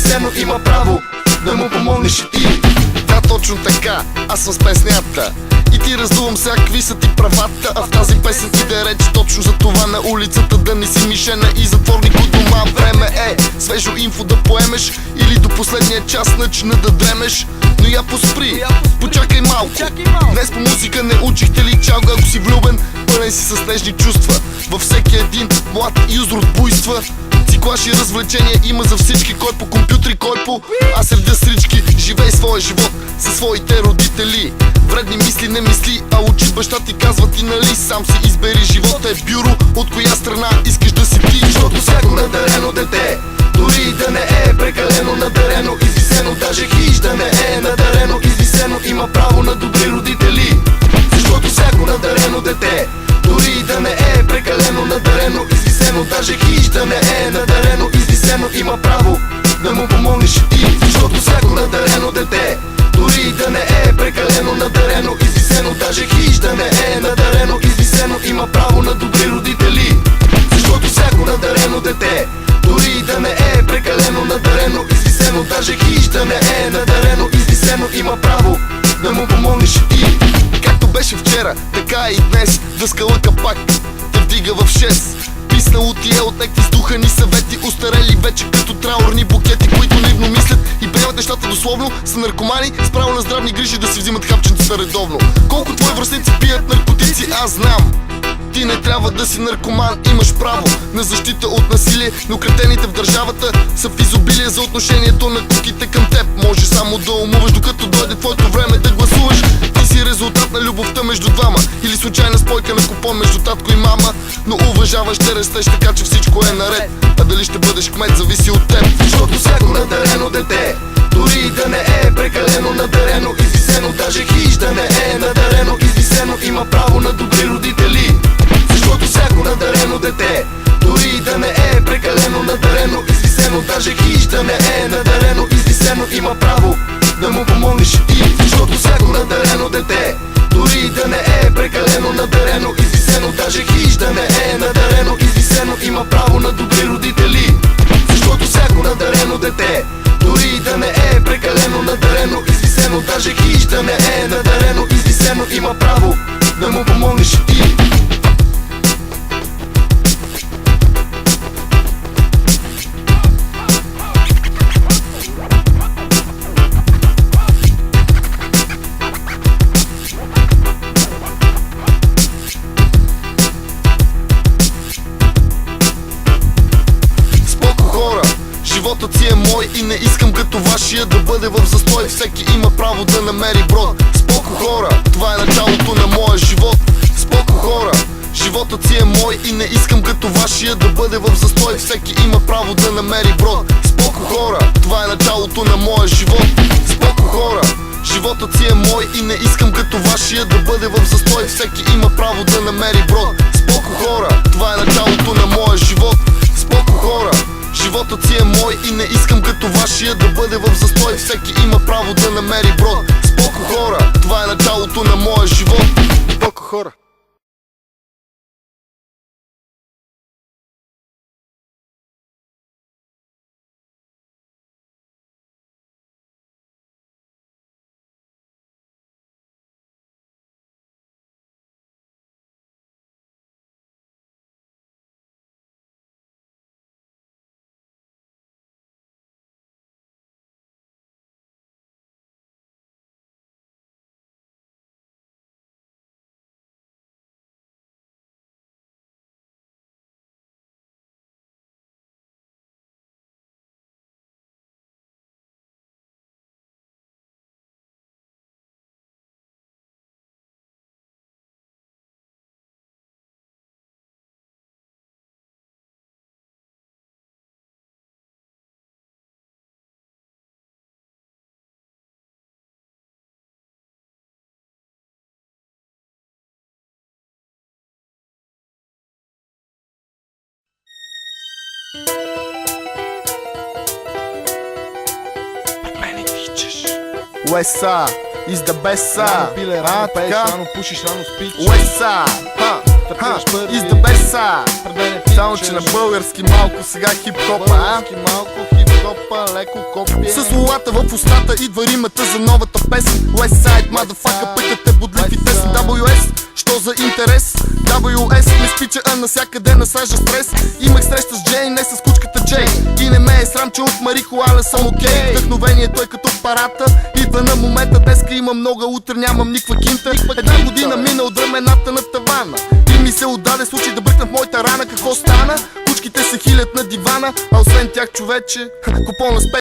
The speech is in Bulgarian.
извисено, има право да му помогнеш и ти. Да, точно така, аз съм с песнята и ти раздувам сега какви са ти правата. А в тази песен ти да реч точно за това на улицата, да не си мишена и затворник от дома. Време е свежо инфо да поемеш или до последния час начина да дремеш. Но я поспри, почакай малко. Днес по музика не учихте ли чалга, ако си влюбен, пълен си с нежни чувства. Във всеки един млад юзор от буйства, циклаш и развлечения има за всички. Кой по компютри, кой по аз среда срички. Живей своя живот със своите родители. Вредни мисли не мисли, а учи баща ти казва ти, нали? Сам си избери, живота е бюро, от коя страна искаш да си ти. Защото всяко надарено дете, дори и да не е прекалено надарено, извисено, даже хищ да не е надарено, извисено, има право на добри родители. Защото всяко надарено дете, дори и да не е прекалено надарено, извисено, даже хищ да не е надарено, извисено, има право да му помогнеш и ти. Защото всяко надарено дете, дори и да не е прекалено надарено, извисено, даже хищ да не е надарено, извисено, има право на добри родители. Защото всяко надарено дете, дори и да не е прекалено надарено, извисено, даже хищ да не е надарено, извисено, има право да му помогнеш и ти. Както беше вчера, така и днес, дъска лъка пак те вдига в 6. Писнало ти е от някакви сдухани съвети, устарели вече като траурни букети, които наивно мислят и приемат нещата дословно. Са наркомани с право на здравни грижи да си взимат хапченцата редовно. Колко твои връстници пият наркотици, аз знам. Ти не трябва да си наркоман, имаш право на защита от насилие, но кретените в държавата са в изобилие за отношението на куките към теб. Може само да умуваш, докато дойде твоето време да гласуваш. Ти си резултат на любовта между двама или случайна спойка на купон между татко и мама. Но уважаваш, ще растеш, така че всичко е наред. А дали ще бъдеш кмет, зависи от теб. Защото всяко надарено дете, дори и да не е прекалено надарено, извисено, даже хищ да не е надарено, извисено, има право на добри родители. Защото всяко надарено дете, дори и да не е прекалено надарено, извисено, даже хищ да не е надарено, извисено, има право да му помогнеш и ти. Защото всяко надарено дете, дори и да не е прекалено надарено, извисено, даже хищ да не е надарено, извисено, има право на добри родители. Защото всяко надарено дете, дори и да не е прекалено надарено, извисено, даже хищ да не е надарено, извисено, има право да му помогнеш и ти. Животът си е мой и не искам като вашия да бъде в застой. Всеки има право да намери брод. Споко хора, това е началото на моя живот. Споко хора, животът си е мой и не искам като вашия да бъде в застой. Всеки има право да намери брод. Споко хора, това е началото на моя живот. Споко хора, животът си е мой и не искам като вашия да бъде в застой. Всеки има право да намери брод. Споко хора, това е началото на моя живот. Споко хора, животът си е мой и не искам като вашия да бъде в застой. Всеки има право да намери брод. Споко хора, това е началото на моя живот. Споко хора. Уеса, is the best са. Рано пееш, рано пушиш, рано спиш. Уеса, is the best са. Само че на български малко сега хип-хопа, Български малко хип-хоп. тропа леко копие. С лулата в устата идва римата за новата песен. Westside, motherfucker, пътят е бодлив и тесен. WS, що за интерес? WS, не спича, а насякъде насажда стрес. Имах среща с Джей, не с кучката Джей. И не ме е срам, че от марихуана съм окей. Вдъхновението е като парата, идва на момента. Днеска има много, утре нямам никаква кинта. Една година мина от рамената на тавана и ми се отдаде случай да бръкна в моята рана. Какво стана? Кучките се хилят на дивана, а освен тях човече, купона с